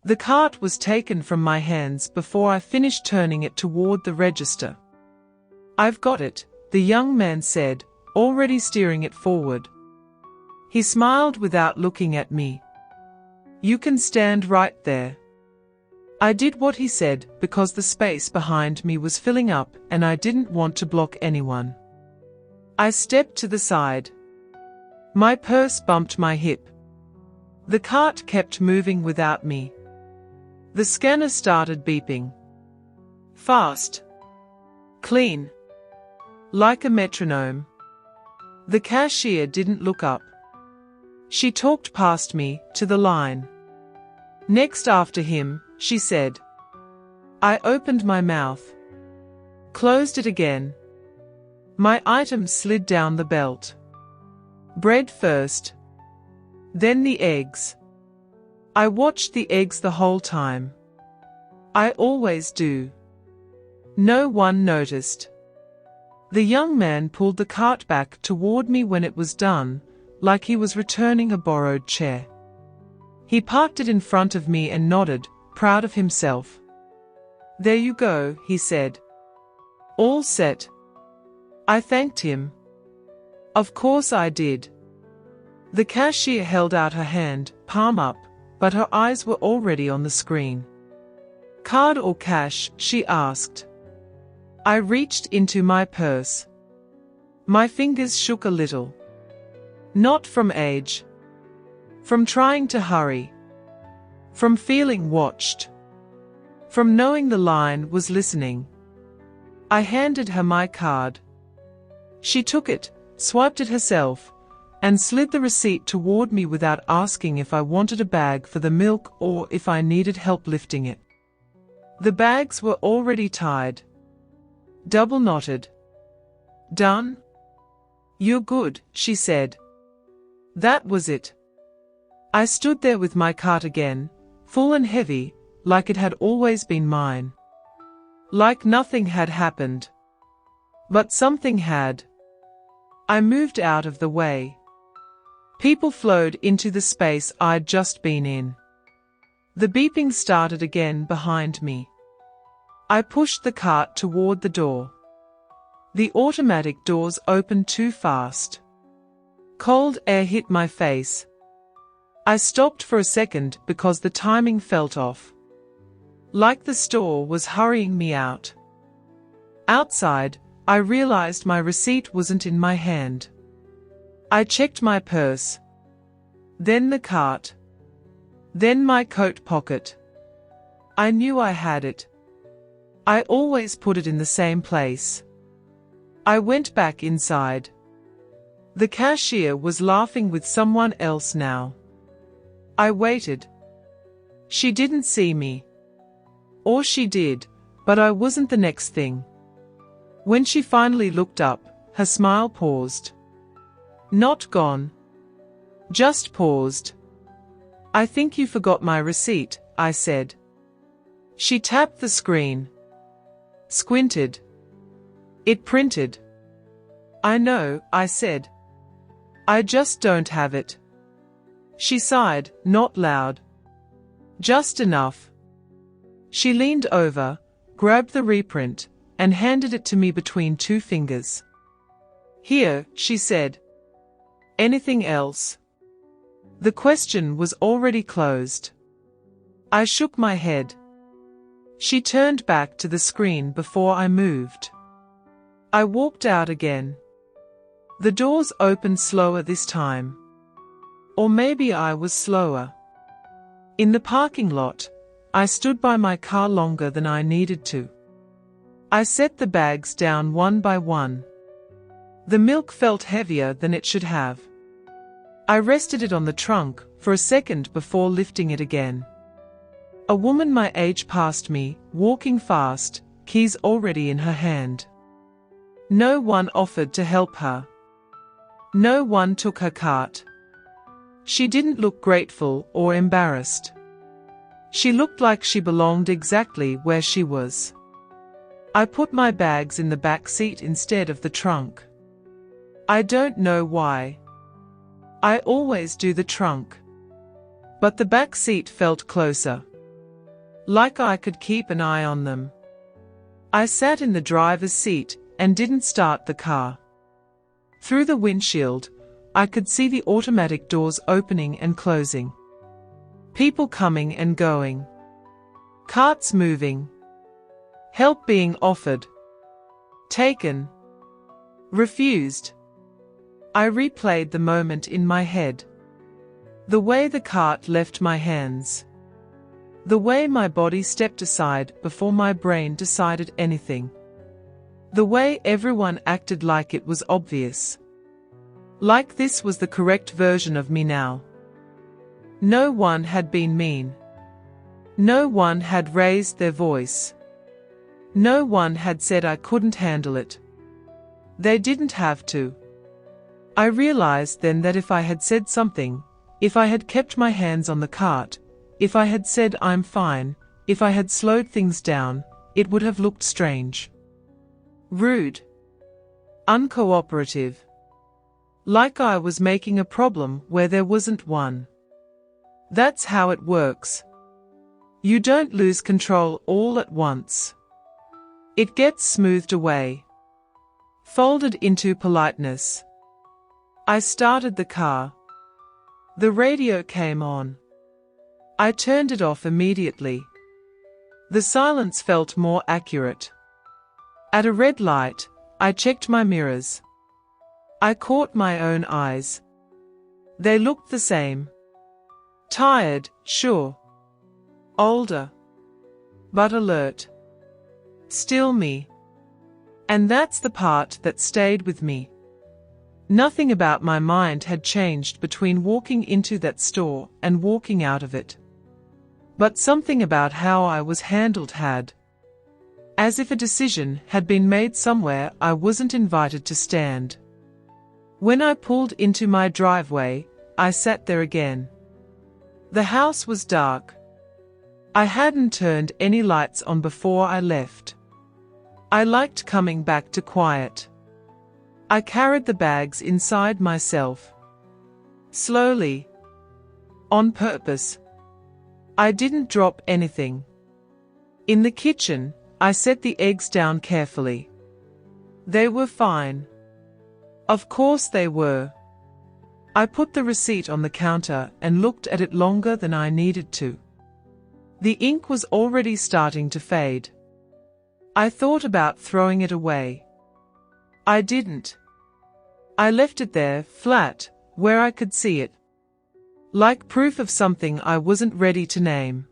The cart was taken from my hands before I finished turning it toward the register. "I've got it," the young man said, already steering it forward. He smiled without looking at me. "You can stand right there." I did what he said because the space behind me was filling up and I didn't want to block anyone. I stepped to the side. My purse bumped my hip. The cart kept moving without me. The scanner started beeping. Fast. Clean. Like a metronome. The cashier didn't look up. She talked past me to the line. "Next after him," she said. I opened my mouth. Closed it again. My items slid down the belt. Bread first. Then the eggs. I watched the eggs the whole time. I always do. No one noticed. The young man pulled the cart back toward me when it was done, like he was returning a borrowed chair. He parked it in front of me and nodded, proud of himself. "There you go," he said. "All set." I thanked him. Of course I did. The cashier held out her hand, palm up, but her eyes were already on the screen. "Card or cash?" she asked. I reached into my purse. My fingers shook a little. Not from age. From trying to hurry. From feeling watched. From knowing the line was listening. I handed her my card. She took it, swiped it herself, and slid the receipt toward me without asking if I wanted a bag for the milk or if I needed help lifting it. The bags were already tied. Double knotted. "Done?" "You're good," she said. That was it. I stood there with my cart again, full and heavy, like it had always been mine. Like nothing had happened. But something had. I moved out of the way. People flowed into the space I'd just been in. The beeping started again behind me. I pushed the cart toward the door. The automatic doors opened too fast. Cold air hit my face. I stopped for a second because the timing felt off. Like the store was hurrying me out. Outside, I realized my receipt wasn't in my hand. I checked my purse. Then the cart. Then my coat pocket. I knew I had it. I always put it in the same place. I went back inside. The cashier was laughing with someone else now. I waited. She didn't see me. Or she did, but I wasn't the next thing. When she finally looked up, her smile paused. Not gone. Just paused. "I think you forgot my receipt," I said. She tapped the screen. Squinted. It printed. "I know," I said. "I just don't have it." She sighed, not loud. Just enough. She leaned over, grabbed the reprint, and handed it to me between two fingers. "Here," she said. "Anything else?" The question was already closed. I shook my head. She turned back to the screen before I moved. I walked out again. The doors opened slower this time. Or maybe I was slower. In the parking lot, I stood by my car longer than I needed to. I set the bags down one by one. The milk felt heavier than it should have. I rested it on the trunk for a second before lifting it again. A woman my age passed me, walking fast, keys already in her hand. No one offered to help her. No one took her cart. She didn't look grateful or embarrassed. She looked like she belonged exactly where she was. I put my bags in the back seat instead of the trunk. I don't know why. I always do the trunk. But the back seat felt closer. like I could keep an eye on them. I sat in the driver's seat and didn't start the car. Through the windshield, I could see the automatic doors opening and closing. People coming and going. Carts moving. Help being offered. Taken. Refused. I replayed the moment in my head. The way the cart left my hands. The way my body stepped aside before my brain decided anything. The way everyone acted like it was obvious. Like this was the correct version of me now. No one had been mean. No one had raised their voice. No one had said I couldn't handle it. They didn't have to. I realized then that if I had said something, if I had kept my hands on the cart, if I had said I'm fine, if I had slowed things down, it would have looked strange. Rude. Uncooperative. Like I was making a problem where there wasn't one. That's how it works. You don't lose control all at once. It gets smoothed away. Folded into politeness. I started the car. The radio came on. I turned it off immediately. The silence felt more accurate. At a red light, I checked my mirrors. I caught my own eyes. They looked the same. Tired, sure. Older. But alert. Still me. And that's the part that stayed with me. Nothing about my mind had changed between walking into that store and walking out of it. But something about how I was handled had. As if a decision had been made somewhere I wasn't invited to stand. When I pulled into my driveway, I sat there again. The house was dark. I hadn't turned any lights on before I left. I liked coming back to quiet. I carried the bags inside myself. Slowly. On purpose. I didn't drop anything. In the kitchen, I set the eggs down carefully. They were fine. Of course they were. I put the receipt on the counter and looked at it longer than I needed to. The ink was already starting to fade. I thought about throwing it away. I didn't. I left it there, flat, where I could see it. Like proof of something I wasn't ready to name.